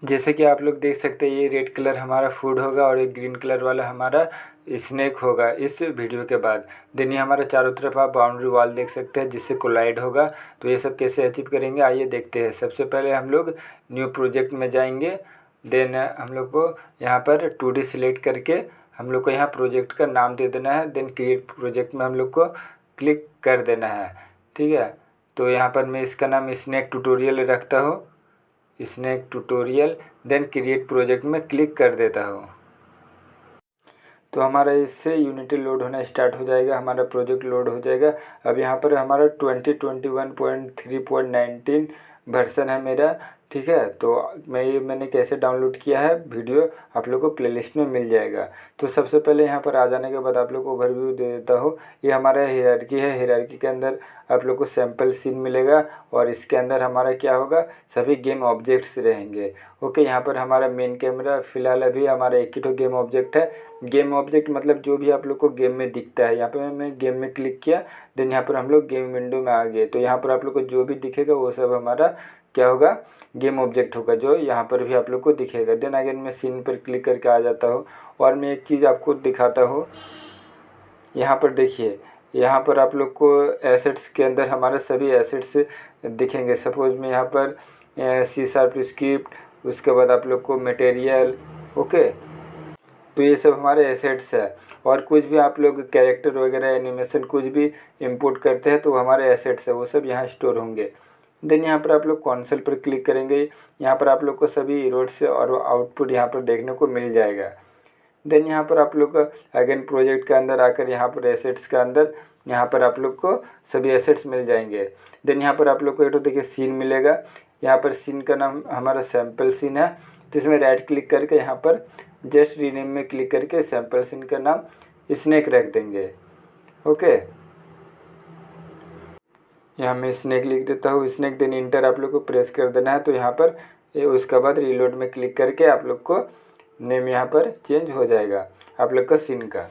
जैसे कि आप लोग देख सकते हैं ये रेड कलर हमारा फूड होगा और एक ग्रीन कलर वाला हमारा स्नैक होगा इस वीडियो के बाद। देन ये हमारा चारों तरफ आप बाउंड्री वॉल देख सकते हैं जिससे कोलाइड होगा। तो ये सब कैसे अचीव करेंगे आइए देखते हैं। सबसे पहले हम लोग न्यू प्रोजेक्ट में जाएंगे। देन हम लोग को यहाँ पर 2D सिलेक्ट करके हम लोग को यहाँ प्रोजेक्ट का नाम दे देना है। देन क्रिएट प्रोजेक्ट में हम लोग को क्लिक कर देना है। ठीक है, तो यहाँ पर मैं इसका नाम स्नैक ट्यूटोरियल रखता हूँ, snake tutorial. Then create project में क्लिक कर देता हूँ। तो हमारा इससे यूनिटी लोड होना स्टार्ट हो जाएगा, हमारा प्रोजेक्ट लोड हो जाएगा। अब यहाँ पर हमारा 2021.3.19 वर्सन है मेरा। ठीक है, तो मैंने कैसे डाउनलोड किया है वीडियो आप लोग को प्लेलिस्ट में मिल जाएगा। तो सबसे पहले यहाँ पर आ जाने के बाद आप लोग को ओवरव्यू दे देता हूँ। ये हमारा हायरार्की है, हायरार्की के अंदर आप लोग को सैम्पल सीन मिलेगा और इसके अंदर हमारा क्या होगा, सभी गेम ऑब्जेक्ट्स रहेंगे। ओके, यहाँ पर हमारा मेन कैमरा फिलहाल अभी हमारा एक ही तो गेम ऑब्जेक्ट है। गेम ऑब्जेक्ट मतलब जो भी आप लोग को गेम में दिखता है। यहाँ पे मैं गेम में क्लिक किया, देन यहाँ पर हम लोग गेम विंडो में आ गए। तो यहाँ पर आप लोग को जो भी दिखेगा वो सब हमारा क्या होगा, गेम ऑब्जेक्ट होगा, जो यहाँ पर भी आप लोग को दिखेगा। देन अगेन मैं सीन पर क्लिक करके आ जाता हूँ और मैं एक चीज़ आपको दिखाता हूँ। यहाँ पर देखिए, यहाँ पर आप लोग को एसेट्स के अंदर हमारे सभी एसेट्स दिखेंगे। सपोज़ मैं यहाँ पर C# स्क्रिप्ट, उसके बाद आप लोग को मटेरियल। ओके, तो ये सब हमारे एसेट्स है। और कुछ भी आप लोग कैरेक्टर वगैरह एनिमेशन कुछ भी इंपोर्ट करते हैं तो हमारे एसेट्स है, वो सब यहाँ स्टोर होंगे। देन यहाँ पर आप लोग कॉन्सोल पर क्लिक करेंगे, यहाँ पर आप लोग को सभी इरोड्स और आउटपुट यहाँ पर देखने को मिल जाएगा। देन यहाँ पर आप लोग का अगेन प्रोजेक्ट के अंदर आकर यहाँ पर एसेट्स के अंदर यहाँ पर आप लोग को सभी एसेट्स मिल जाएंगे। देन यहाँ पर आप लोग को एक तो देखिए सीन मिलेगा। यहाँ पर सीन का नाम हमारा सैम्पल सीन है, तो इसमें राइट क्लिक करके यहाँ पर जस्ट रीनेम में क्लिक करके सैम्पल सीन का नाम स्नैक रख देंगे। ओके, यहाँ मैं स्नैक लिख देता हूँ, स्नैक। देन इंटर आप लोग को प्रेस कर देना है। तो यहाँ पर उसके बाद रीलोड में क्लिक करके आप लोग को नेम यहाँ पर चेंज हो जाएगा आप लोग का सीन का।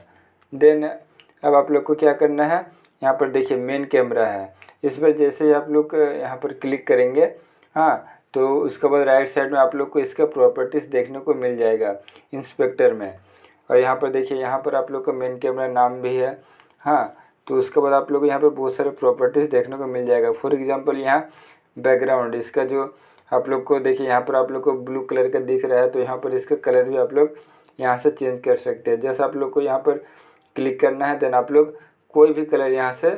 देन अब आप लोग को क्या करना है, यहाँ पर देखिए मेन कैमरा है, इस पर जैसे ही आप लोग यहाँ पर क्लिक करेंगे, हाँ, तो उसके बाद राइट साइड में आप लोग को इसका प्रॉपर्टीज़ देखने को मिल जाएगा इंस्पेक्टर में। और यहाँ पर देखिए, यहाँ पर आप लोग का मेन कैमरा नाम भी है। हाँ, तो उसके बाद आप लोग को यहाँ पर बहुत सारे प्रॉपर्टीज़ देखने को मिल जाएगा। फॉर एग्जांपल यहाँ बैकग्राउंड, इसका जो आप लोग को देखिए यहाँ पर आप लोग को ब्लू कलर का दिख रहा है, तो यहाँ पर इसका कलर भी आप लोग यहाँ से चेंज कर सकते हैं। जैसे आप लोग को यहाँ पर क्लिक करना है, देन आप लोग कोई भी कलर यहाँ से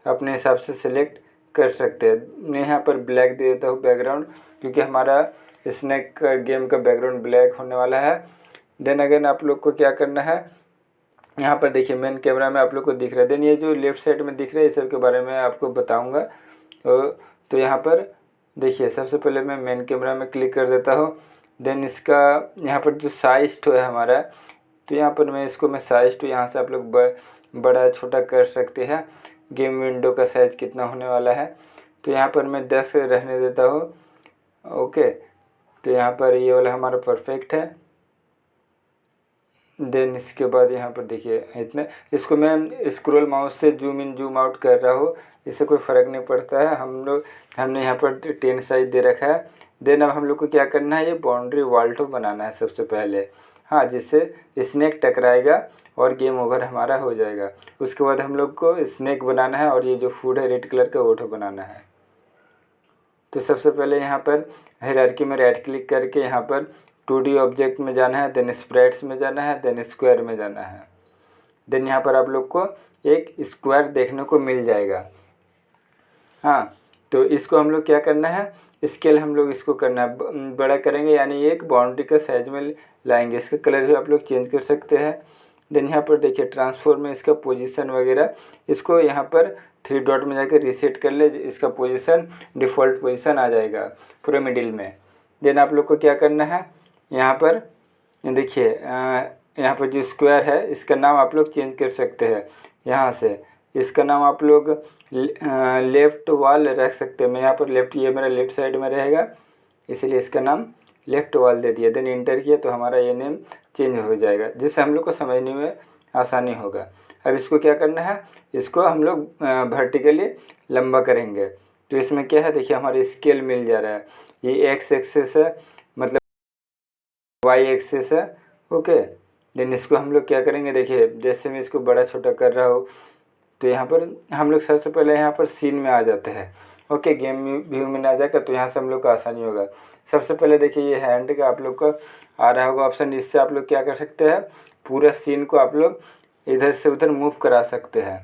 अपने हिसाब से सिलेक्ट कर सकते हैं। मैं यहाँ पर ब्लैक दे देता हूँ बैकग्राउंड, क्योंकि हमारा स्नैक का गेम का बैकग्राउंड ब्लैक होने वाला है। देन अगेन आप लोग को क्या करना है, यहाँ पर देखिए मेन कैमरा में आप लोग को दिख रहा है। देन ये जो लेफ्ट साइड में दिख रहा है इस सब के बारे में आपको बताऊँगा। तो यहाँ पर देखिए, सबसे पहले मैं मेन कैमरा में क्लिक कर देता हूँ। देन इसका यहाँ पर जो साइज तो है हमारा, तो यहाँ पर मैं इसको साइज तो यहाँ से आप लोग बड़ा छोटा कर सकते हैं। गेम विंडो का साइज़ कितना होने वाला है, तो यहाँ पर मैं 10 रहने देता हूँ। ओके, तो यहाँ पर ये वाला हमारा परफेक्ट है। देन इसके बाद यहाँ पर देखिए इतने, इसको मैं स्क्रॉल माउस से जूम इन जूम आउट कर रहा हूँ, इससे कोई फ़र्क नहीं पड़ता है। हमने यहाँ पर 10 साइज दे रखा है। देन अब हम लोग को क्या करना है, ये बाउंड्री वॉल तो बनाना है सबसे पहले, हाँ, जिससे स्नैक टकराएगा और गेम ओवर हमारा हो जाएगा। उसके बाद हम लोग को स्नैक बनाना है और ये जो फूड है रेड कलर का वो तो बनाना है। तो सबसे पहले यहाँ पर हायरार्की में राइट क्लिक करके यहाँ पर 2D ऑब्जेक्ट में जाना है, देन स्प्रेड्स में जाना है, देन स्क्वायर में जाना है। देन यहाँ पर आप लोग को एक स्क्वायर देखने को मिल जाएगा। हाँ, तो इसको हम लोग क्या करना है, स्केल हम लोग इसको करना है, बड़ा करेंगे, यानी एक बाउंड्री का साइज में लाएंगे। इसका कलर भी आप लोग चेंज कर सकते हैं। देन यहाँ पर देखिए ट्रांसफॉर्म में इसका पोजीशन वगैरह, इसको यहाँ पर 3 डॉट में जाकर रीसेट कर ले, इसका पोजीशन डिफ़ॉल्ट पोजीशन आ जाएगा पूरे मिडिल में। देन आप लोग को क्या करना है, यहाँ पर देखिए यहाँ पर जो स्क्वायर है इसका नाम आप लोग चेंज कर सकते हैं। यहाँ से इसका नाम आप लोग लेफ़्ट वॉल रख सकते हैं। मैं यहाँ पर लेफ़्ट, ये मेरा लेफ़्ट साइड में रहेगा, इसलिए इसका नाम लेफ़्ट वॉल दे दिया। देन इंटर किया तो हमारा ये नेम चेंज हो जाएगा, जिससे हम लोग को समझने में आसानी होगा। अब इसको क्या करना है, इसको हम लोग वर्टिकली लंबा करेंगे। तो इसमें क्या है देखिए, हमारे स्केल मिल जा रहा है, ये एक्स एक्सेस है, मतलब वाई एक्सेस है। ओके, देन इसको हम लोग क्या करेंगे, देखिए जैसे मैं इसको बड़ा छोटा कर रहा हूँ तो यहाँ पर हम लोग सबसे पहले यहाँ पर सीन में आ जाते हैं। ओके, गेम व्यू में आ जाकर तो यहाँ से हम लोग को आसानी होगा। सबसे पहले देखिए ये हैंड का आप लोग को आ रहा होगा ऑप्शन, इससे आप लोग क्या कर सकते हैं, पूरा सीन को आप लोग इधर से उधर मूव करा सकते हैं।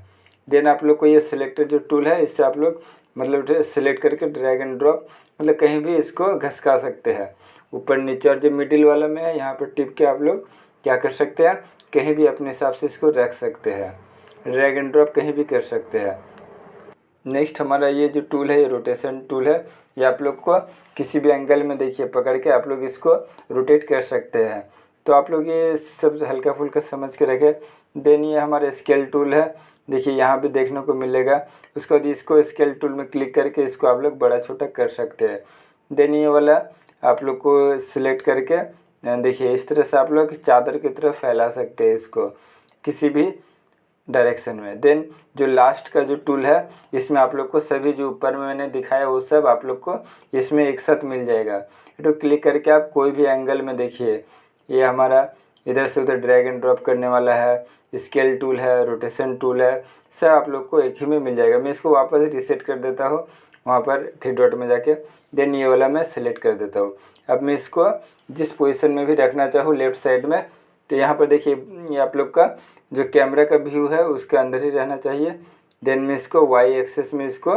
देन आप लोग को ये सिलेक्टेड जो टूल है इससे आप लोग मतलब सिलेक्ट करके ड्रैग एंड ड्रॉप मतलब कहीं भी इसको घसका सकते हैं, ऊपर नीचे। और जो मिडिल वाला में है यहाँ पर टिप के आप लोग क्या कर सकते हैं, कहीं भी अपने हिसाब से इसको रख सकते हैं, ड्रैग एंड ड्रॉप कहीं भी कर सकते हैं। नेक्स्ट हमारा ये जो टूल है ये रोटेशन टूल है, ये आप लोग को किसी भी एंगल में देखिए पकड़ के आप लोग इसको रोटेट कर सकते हैं। तो आप लोग ये सब हल्का फुल्का समझ के रखें। देन ये हमारा स्केल टूल है, देखिए यहाँ भी देखने को मिलेगा। उसके बाद इसको स्केल टूल में क्लिक करके इसको आप लोग बड़ा छोटा कर सकते हैं। देन ये वाला आप लोग को सिलेक्ट करके देखिए इस तरह से आप लोग चादर की तरह फैला सकते हैं इसको किसी भी डायरेक्शन में। देन जो लास्ट का जो टूल है इसमें आप लोग को सभी जो ऊपर में मैंने दिखाया वो सब आप लोग को इसमें एक साथ मिल जाएगा। तो क्लिक करके आप कोई भी एंगल में देखिए, ये हमारा इधर से उधर ड्रैग एंड ड्रॉप करने वाला है, स्केल टूल है, रोटेशन टूल है, सब आप लोग को एक ही में मिल जाएगा। मैं इसको वापस रिसेट कर देता हूँ वहाँ पर 3 डॉट में जाके। देन ये वाला मैं सिलेक्ट कर देता हूँ। अब मैं इसको जिस पोजीशन में भी रखना चाहूँ लेफ़्ट साइड में, तो यहाँ पर देखिए ये आप लोग का जो कैमरा का व्यू है उसके अंदर ही रहना चाहिए। देन मैं इसको वाई एक्सेस में इसको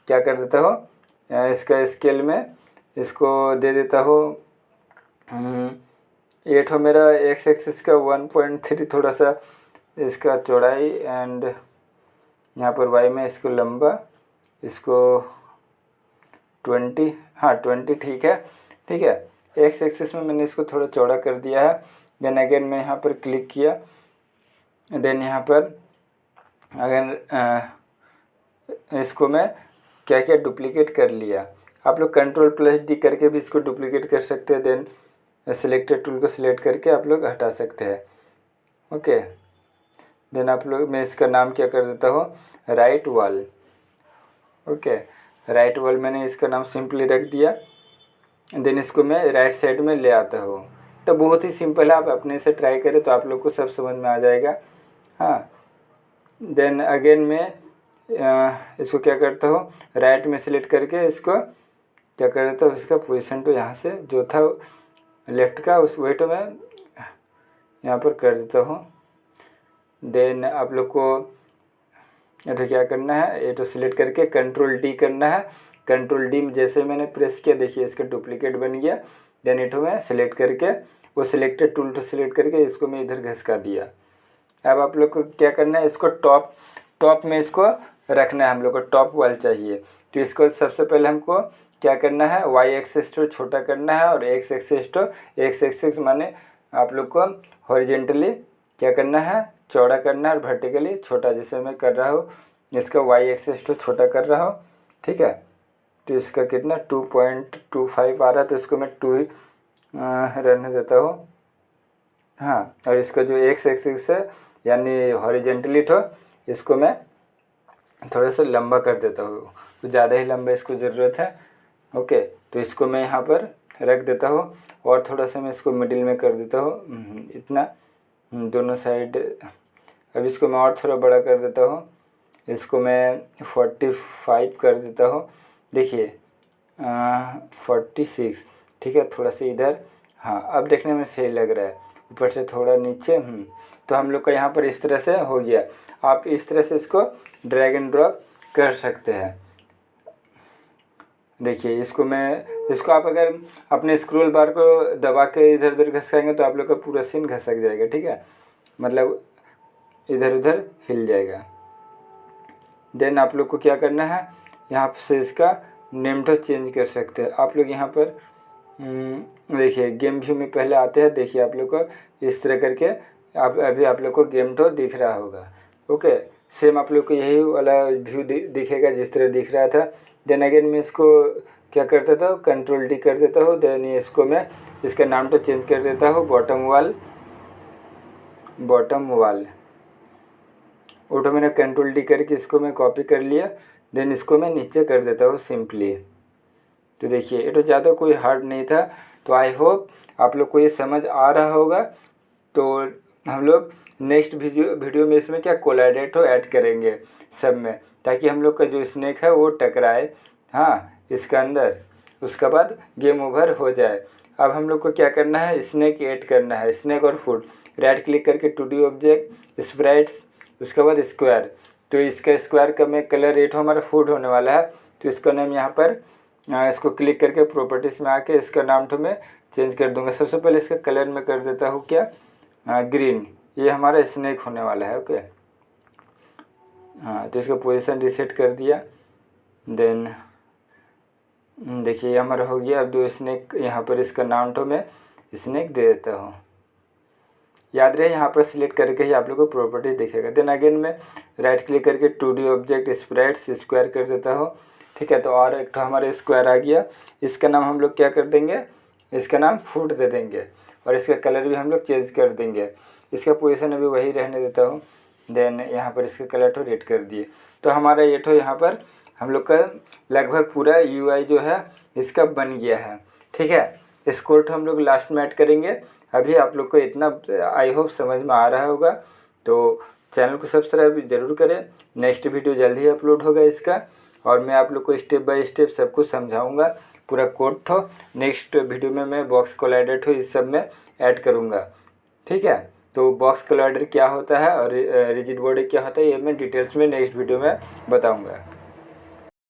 क्या कर देता हूँ, इसका स्केल में इसको दे देता हूँ 8 हो। मेरा एक्स एक्सिस का 1.3 थोड़ा सा इसका चौड़ाई, एंड यहाँ पर वाई में इसको लंबा इसको 20, हाँ 20 ठीक है। ठीक है, एक्स एक्सिस में मैंने इसको थोड़ा चौड़ा कर दिया है। देन अगेन मैं यहाँ पर क्लिक किया, देन यहाँ पर अगर इसको मैं क्या क्या डुप्लीकेट कर लिया। आप लोग Ctrl+D करके भी इसको डुप्लीकेट कर सकते हैं। देन सिलेक्टेड टूल को सिलेक्ट करके आप लोग हटा सकते हैं। ओके, देन आप लोग मैं इसका नाम क्या कर देता हूँ, right wall. Okay, right wall मैंने इसका नाम सिंपली रख दिया। देन इसको मैं राइट साइड में ले आता हूँ। तो बहुत ही सिंपल है, आप अपने से ट्राई करें तो आप लोग को सब समझ में आ जाएगा। हाँ, देन अगेन मैं इसको क्या करता हूँ, राइट में सिलेक्ट करके इसको क्या कर देता हूँ, इसका पोजीशन तो यहाँ से जो था लेफ़्ट का उस वही तो मैं यहाँ पर कर देता हूँ। देन आप लोग को ये तो क्या करना है, ये तो सिलेक्ट करके Ctrl+D करना है। Ctrl+D में जैसे मैंने प्रेस किया देखिए इसका डुप्लीकेट बन गया। देन ये तो मैं सिलेक्ट करके वो सिलेक्टेड टूल तो सिलेक्ट करके इसको मैं इधर घसका दिया। अब आप लोग को क्या करना है, इसको टॉप में इसको रखना है, हम लोग को टॉप वाल चाहिए। तो इसको सबसे पहले हमको क्या करना है, वाई एक्सेस तो छोटा करना है और एक्स एक्सेस माने आप लोग को हॉरिजेंटली क्या करना है, चौड़ा करना है, और वर्टिकली छोटा, जैसे मैं कर रहा हूँ इसका वाई एक्सेस तो छोटा कर रहा हूँ। ठीक है, तो इसका कितना 2.25 आ रहा है तो इसको मैं 2 ही रहने देता हूँ। हाँ, और इसका जो एक्स एक्सिस है यानी हॉरिजेंटली तो इसको मैं थोड़ा सा लंबा कर देता हूँ, तो ज़्यादा ही लंबा इसको ज़रूरत है। ओके, तो इसको मैं यहाँ पर रख देता हूँ और थोड़ा सा मैं इसको मिडिल में कर देता हूँ इतना, दोनों साइड। अब इसको मैं और थोड़ा बड़ा कर देता हूँ, इसको मैं 45 कर देता हूँ। देखिए 46, ठीक है, थोड़ा सा इधर। हाँ, अब देखने में सही लग रहा है, ऊपर से थोड़ा नीचे। तो हम लोग का यहाँ पर इस तरह से हो गया। आप इस तरह से इसको ड्रैग एंड ड्रॉप कर सकते हैं। देखिए इसको आप अगर अपने स्क्रॉल बार को दबा के इधर उधर घसकाएंगे तो आप लोग का पूरा सीन घसक जाएगा। ठीक है, मतलब इधर उधर हिल जाएगा। देन आप लोग को क्या करना है, यहाँ से इसका नेम तो चेंज कर सकते हैं आप लोग। यहाँ पर देखिए गेम व्यू में पहले आते हैं, देखिए आप लोग को इस तरह करके अभी आप लोग को गेम तो दिख रहा होगा। ओके, सेम आप लोग को यही वाला व्यू दिखेगा जिस तरह दिख रहा था। देन अगेन मैं इसको क्या करता था, Ctrl+D कर देता हूँ। देन इसको मैं इसका नाम तो चेंज कर देता हूँ, बॉटम वाल। ऑटो मैंने Ctrl+D करके इसको मैं कॉपी कर लिया। देन इसको मैं नीचे कर देता हूँ सिंपली। तो देखिए ये तो ज़्यादा कोई हार्ड नहीं था। तो आई होप आप लोग को ये समझ आ रहा होगा। तो हम लोग नेक्स्ट वीडियो में इसमें क्या कोलाइडेटो ऐड करेंगे सब में, ताकि हम लोग का जो स्नेक है वो टकराए हाँ इसका अंदर, उसके बाद गेम ओवर हो जाए। अब हम लोग को क्या करना है, स्नेक ऐड करना है, स्नेक और फूड। राइट क्लिक करके 2D ऑब्जेक्ट स्प्राइट्स, उसके बाद स्क्वायर। तो इसका स्क्वायर का मैं कलर रेट हमारा फूड होने वाला है। तो इसका नाम यहाँ पर इसको क्लिक करके प्रॉपर्टीज़ में आके इसका नाम तो मैं चेंज कर दूंगा। सबसे पहले इसका कलर में कर देता हूँ क्या ग्रीन। ये हमारा स्नेक होने वाला है। ओके हाँ, तो इसका पोजीशन रिसेट कर दिया। देन देखिए ये हमारा हो गया। अब दो स्नेक यहाँ पर इसका नाम तो मैं स्नेक दे देता हूँ। याद रहे यहाँ पर सिलेक्ट करके ही आप लोग को प्रॉपर्टी दिखेगा। देन अगेन मैं राइट क्लिक करके 2D ऑब्जेक्ट स्प्राइट्स स्क्वायर कर देता हूँ। ठीक है, तो और एक तो हमारा स्क्वायर आ गया। इसका नाम हम लोग क्या कर देंगे, इसका नाम फूड दे देंगे और इसका कलर भी हम लोग चेंज कर देंगे। इसका पोजीशन अभी वही रहने देता हूँ। देन यहाँ पर इसका कलर तो रेड कर दिए। तो हमारा ये तो यहाँ पर हम लोग का लगभग पूरा UI जो है इसका बन गया है। ठीक है, इसको तो हम लोग लास्ट में ऐड करेंगे। अभी आप लोग को इतना आई होप समझ में आ रहा होगा। तो चैनल को सब्सक्राइब जरूर करें। नेक्स्ट वीडियो जल्द ही अपलोड होगा इसका, और मैं आप लोग को स्टेप बाय स्टेप सब कुछ समझाऊंगा। पूरा कोड तो नेक्स्ट वीडियो में मैं बॉक्स कोलाइडर तो इस सब में ऐड करूँगा। ठीक है, तो बॉक्स कोलाइडर क्या होता है और रिजिड बॉडी क्या होता है ये मैं डिटेल्स में नेक्स्ट वीडियो में बताऊँगा।